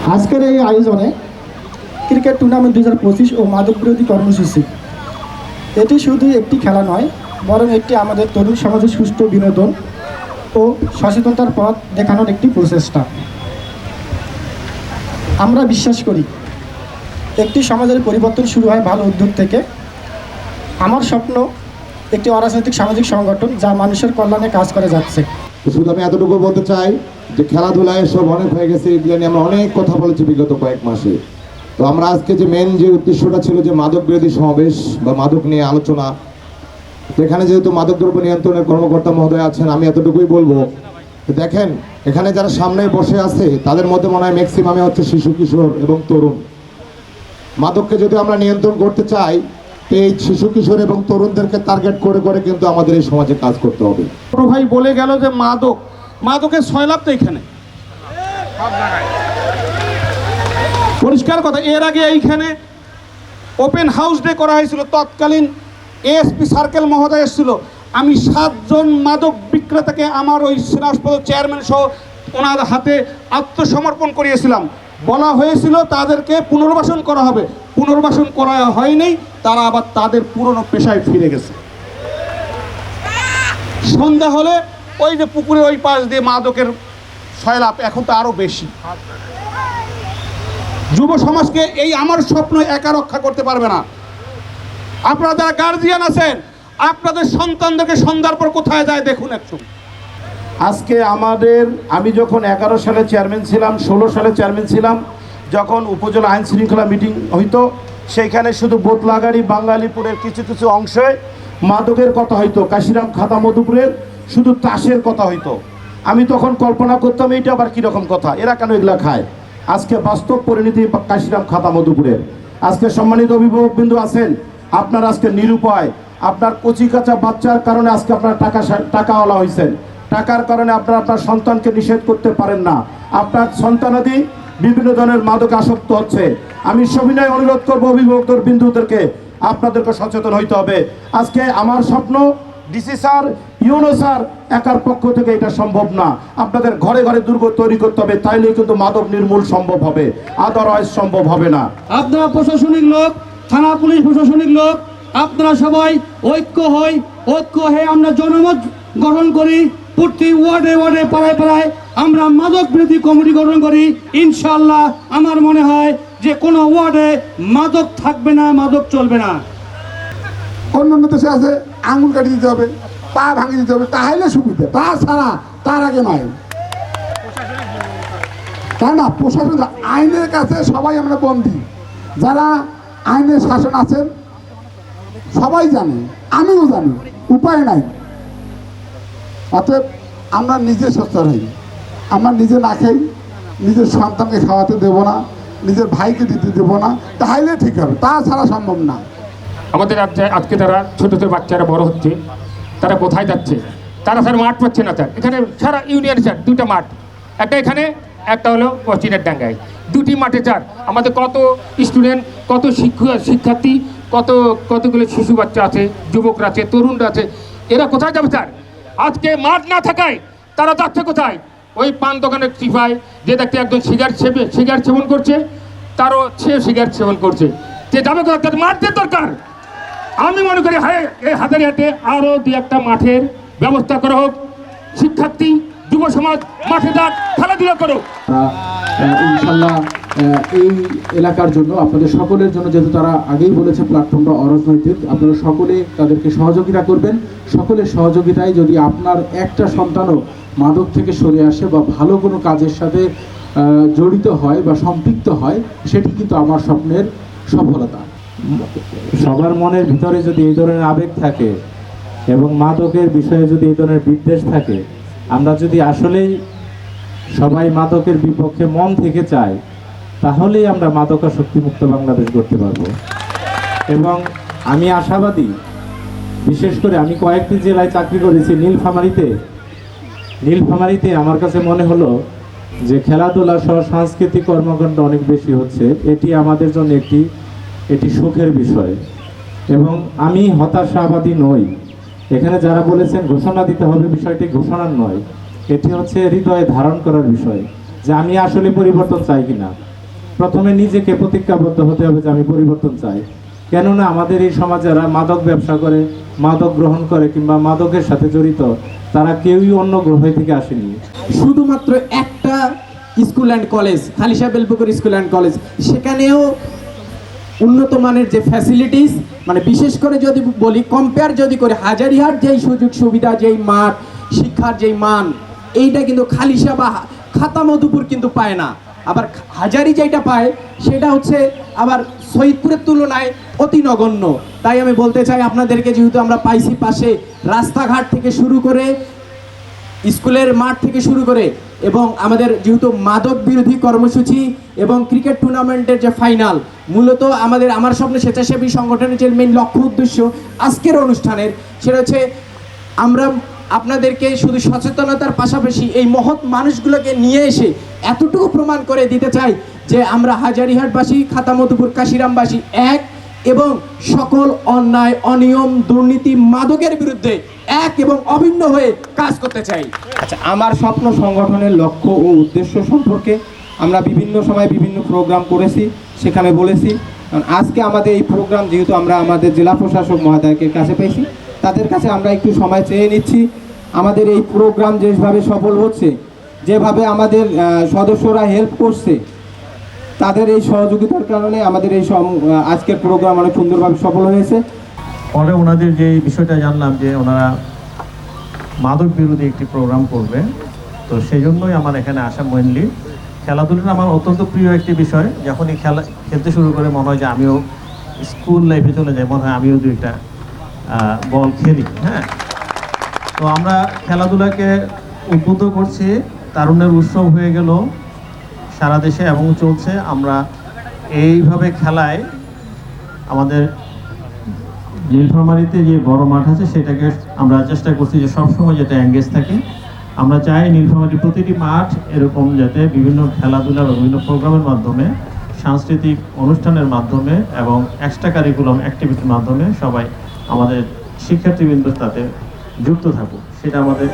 আজকের এই আয়োজনে ক্রিকেট টুর্নামেন্ট 2025 ও মাদক বিরোধী কর্মসূচি এটি শুধু একটি খেলা নয়, বরং একটি আমাদের তরুণ সমাজের সুষ্ঠু বিনোদন ও সচেতনতার পথ দেখানোর একটি প্রচেষ্টা। আমরা বিশ্বাস করি একটি সমাজের পরিবর্তন শুরু হয় ভালো উদ্যোগ থেকে। আমার স্বপ্ন একটি অরাজনৈতিক সামাজিক সংগঠন যা মানুষের কল্যাণে কাজ করে যাচ্ছে। শুধু আমি এতটুকু বলতে চাই যে খেলাধুলায় সব অনেক হয়ে গেছে, এগুলো নিয়ে আমরা অনেক কথা বলেছি বিগত কয়েক মাসে। তো আমরা আজকে যে মেন যে উদ্দেশ্যটা ছিল যে মাদক বিরোধী সমাবেশ বা মাদক নিয়ে আলোচনা, তো এখানে যেহেতু মাদকদ্রব্য নিয়ন্ত্রণের কর্মকর্তা মহোদয় আছেন, আমি এতটুকুই বলবো দেখেন এখানে যারা সামনে বসে আছে তাদের মধ্যে মনে হয় ম্যাক্সিমামে হচ্ছে শিশু কিশোর এবং তরুণ। মাদককে যদি আমরা নিয়ন্ত্রণ করতে চাই তো এই শিশু কিশোর এবং তরুণদেরকে টার্গেট করে করে কিন্তু আমাদের এই সমাজে কাজ করতে হবে। ছোট ভাই বলে গেল যে মাদকের সয়লাভ তো এখানে পরিষ্কার কথা। এর আগে এইখানে ওপেন হাউস ডে করা হয়েছিল, তৎকালীন এএসপি সার্কেল মহোদয় এসেছিল। আমি 7 জন মাদক বিক্রেতাকে আমার ওই সিনাসপদ চেয়ারম্যান সহ ওনার হাতে আত্মসমর্পণ করিয়েছিলাম। বলা হয়েছিল তাদেরকে পুনর্বাসন করা হবে, পুনর্বাসন করা হয়নি, তারা আবার তাদের পুরনো পেশায় ফিরে গেছে। সন্ধ্যা হলে ওই যে পুকুরের ওই পাশ দিয়ে মাদকের সয়লাভ এখন তো আরো বেশি। যুব সমাজকে এই আমার স্বপ্ন একা রক্ষা করতে পারবে না। আপনারা যারা গার্জিয়ান আছেন আপনাদের সন্তানদেরকে সন্ধ্যার পর কোথায় যায় দেখুন একটু। আজকে আমি যখন 11 সালে চেয়ারম্যান ছিলাম, 16 সালে চেয়ারম্যান ছিলাম, যখন উপজেলা আইন শৃঙ্খলা মিটিং হইতো সেইখানে শুধু বোতলাগাড়ি বাঙালিপুরের কিছু কিছু অংশে মাদকের কথা হইতো, কাশিরাম খাতা মধুপুরের শুধু তাসের কথা হইতো। আমি তখন কল্পনা করতাম এইটা আবার কীরকম কথা, এরা কেন এগুলা খায়। আজকে বাস্তব পরিণতি কাশিরাম খাতা মধুপুরের। আজকে সম্মানিত অভিভাবক বিন্দু আছেন, আপনার আজকে নিরুপায়, আপনার কচি কাঁচা বাচ্চার কারণে আজকে আপনার টাকাওয়ালা হয়েছেন, টাকার কারণে আপনার সন্তানকে নিষেধ করতে পারেন না, আপনার সন্তানাদি বিভিন্ন ধরনের মাদকে আসক্ত হচ্ছে। আমি সবিনয় অনুরোধ করবো অভিভাবকদের বিন্দুদেরকে আপনাদেরকে সচেতন হইতে হবে। আজকে আমার স্বপ্ন ডিসি স্যার, ইউনো স্যার একার পক্ষ থেকে এটা সম্ভব না, আপনাদের ঘরে ঘরে দুর্গ তৈরি করতে হবে, তাইলেই কিন্তু মাদক নির্মূল সম্ভব হবে, আদারওয়াইজ সম্ভব হবে না। আপনারা প্রশাসনিক লোক, থানা পুলিশ প্রশাসনিক লোক, আপনারা সবাই ঐক্য হয়ে আমরা জনমত গঠন করি। প্রতি ওয়ার্ডে ওয়ার্ডে পাড়ায় পাড়ায় আমরা মাদক বিরোধী কমিটি গঠন করি। ইনশাআল্লাহ আমার মনে হয় যে কোনো ওয়ার্ডে মাদক থাকবে না, মাদক চলবে না। অন্যান্য দেশে আছে আঙুল কাটি দিতে হবে, পা ভাঙিয়ে দিতে হবে, তাহলে সুবিধা, তাছাড়া তার আগে নয়। তাই না? প্রশাসন আইনের কাছে সবাই আমরা বন্দী। যারা আইনের শাসন আছেন সবাই জানে, আমিও জানি, উপায় নাই। অতএব আমরা নিজে সচ্ছল হই, আমরা নিজে না খাই, নিজের সন্তানকে খাওয়াতে দেবো না, নিজের ভাইকে দিতে দেবো না, তাহলে ঠিক হবে, তাছাড়া সম্ভব না। আমাদের আজকে তারা ছোটো ছোটো বাচ্চারা বড় হচ্ছে, তারা কোথায় যাচ্ছে? তারা স্যার মাঠ পাচ্ছে না স্যার। এখানে সারা ইউনিয়নে স্যার 2টা মাঠ, একটা এখানে একটা হলো পশ্চিমের ডাঙ্গায়, 2টি মাঠে স্যার আমাদের কত স্টুডেন্ট, কত শিক্ষার্থী, কতগুলো শিশু বাচ্চা আছে, যুবকরা আছে, তরুণরা আছে, এরা কোথায় যাবে স্যার? আজকে মাঠ না থাকায় তারা যাচ্ছে কোথায়? ওই পান দোকানের চিপায় যে দেখতে একজন সিগারেট সেবন করছে, তারও সে সিগারেট সেবন করছে, যে যাবে কোথায়? মাঠের দরকার। আমি মনে করি এই হাজারিহাটে আরও 2-1টা মাঠের ব্যবস্থা করা হোক, শিক্ষার্থী যুব সমাজ মাঠে যাক, খেলাধুলা করুক। ইনশাল্লাহ এই এলাকার জন্য আপনাদের সকলের জন্য, যেহেতু তারা আগেই বলেছে প্ল্যাটফর্মটা অরাজনৈতিক, আপনারা সকলে তাদেরকে সহযোগিতা করবেন। সকলের সহযোগিতায় যদি আপনার একটা সন্তানও মাদক থেকে সরে আসে বা ভালো কোনো কাজের সাথে জড়িত হয় বা সম্পৃক্ত হয়, সেটি কিন্তু আমার স্বপ্নের সফলতা। সবার মনের ভিতরে যদি এই ধরনের আবেগ থাকে এবং মাদকের বিষয়ে যদি এই ধরনের বিদ্বেষ থাকে, আমরা যদি আসলেই সবাই মাদকের বিপক্ষে মন থেকে চাই, তাহলেই আমরা মাদকাসক্তি মুক্ত বাংলাদেশ গড়তে পারবো। এবং আমি আশাবাদী, বিশেষ করে আমি কয়েকটি জেলায় চাকরি করেছি। নীলফামারীতে আমার কাছে মনে হলো যে খেলাধুলা সহ সাংস্কৃতিক কর্মকাণ্ড অনেক বেশি হচ্ছে। এটি আমাদের জন্য এটি সুখের বিষয় এবং আমি হতাশাবাদী নই। এখানে যারা বলেছেন ঘোষণা দিতে হবে, বিষয়টি ঘোষণার নয়, এটি হচ্ছে হৃদয়ে ধারণ করার বিষয় যে আমি আসলে পরিবর্তন চাই কিনা। প্রথমে নিজেকে প্রতিজ্ঞাবদ্ধ হতে হবে যে আমি পরিবর্তন চাই। কেননা আমাদের এই সমাজে যারা মাদক ব্যবসা করে, মাদক গ্রহণ করে কিংবা মাদকের সাথে জড়িত, তারা কেউই অন্য গ্রহ থেকে আসেনি। শুধুমাত্র একটা school and college, Khalisha Belpukur school and college, সেখানেও উন্নত মানের যে ফ্যাসিলিটিস, মানে বিশেষ করে যদি বলি কম্পেয়ার যদি করে হাজারিহাট যেই সুযোগ সুবিধা, যেই মাঠ, শিক্ষার যেই মান, এইটা কিন্তু খালিশা বা খাতা মধুপুর কিন্তু পায় না। আবার হাজারি যেটা পায় সেটা হচ্ছে আবার শহীদপুরের তুলনায় অতি নগণ্য। তাই আমি বলতে চাই আপনাদেরকে, যেহেতু আমরা পাইছি পাশে রাস্তাঘাট থেকে শুরু করে স্কুলের মাঠ থেকে শুরু করে, এবং আমাদের যেহেতু মাদক বিরোধী কর্মসূচি এবং ক্রিকেট টুর্নামেন্টের যে ফাইনাল, মূলত আমার স্বপ্ন স্বেচ্ছাসেবী সংগঠনের যে মেইন লক্ষ্য উদ্দেশ্য আজকের অনুষ্ঠানের, সেটা হচ্ছে আমরা আপনাদেরকে শুধু সচেতনতার পাশাপাশি এই মহৎ মানুষগুলোকে নিয়ে এসে এতটুকু প্রমাণ করে দিতে চাই যে আমরা হাজারিহাটবাসী, খাতামধুপুর, কাশিরামবাসী এক, এবং সকল অন্যায়, অনিয়ম, দুর্নীতি, মাদকের বিরুদ্ধে এক এবং অভিন্ন হয়ে কাজ করতে চাই। আচ্ছা, আমার স্বপ্ন সংগঠনের লক্ষ্য ও উদ্দেশ্য সম্পর্কে আমরা বিভিন্ন সময় বিভিন্ন প্রোগ্রাম করেছি, সেখানে বলেছি। আজকে আমাদের এই প্রোগ্রাম যেহেতু আমরা আমাদের জেলা প্রশাসক মহোদয়কে কাছে পেয়েছি, তাদের কাছে আমরা একটু সময় চেয়ে নিচ্ছি। আমাদের এই প্রোগ্রাম যেভাবে সফল হচ্ছে, যেভাবে আমাদের সদস্যরা হেল্প করছে, তাদের এই সহযোগিতার কারণে আমাদের এই আজকের প্রোগ্রাম অনেক সুন্দরভাবে সফল হয়েছে। পরে ওনাদের যে বিষয়টা জানলাম যে ওনারা মাদক বিরোধী একটি প্রোগ্রাম করবে, তো সেই জন্যই আমার এখানে আসা। মেনলি খেলাধুলাটা আমার অত্যন্ত প্রিয় একটি বিষয়। যখনই খেলতে শুরু করে মনে হয় যে আমিও স্কুল লাইফে চলে যাই, মনে হয় আমিও দুইটা বল খেলি। হ্যাঁ, তো আমরা খেলাধুলাকে উদ্বুদ্ধ করছি, তারুণ্যের উৎসব হয়ে গেল সারা দেশে এবং চলছে। আমরা এইভাবে খেলায় আমাদের নীলফামারীতে যে বড় মাঠ আছে সেটাকে আমরা চেষ্টা করছি যে সবসময় যাতে এঙ্গেজ থাকে। আমরা চাই নীলফামারীর প্রতিটি মাঠ এরকম যাতে বিভিন্ন খেলাধুলা বা বিভিন্ন প্রোগ্রামের মাধ্যমে, সাংস্কৃতিক অনুষ্ঠানের মাধ্যমে এবং এক্সট্রা কারিকুলাম অ্যাক্টিভিটির মাধ্যমে সবাই আমাদের শিক্ষার্থীবৃন্দ তাতে যুক্ত থাকুক, সেটা আমাদের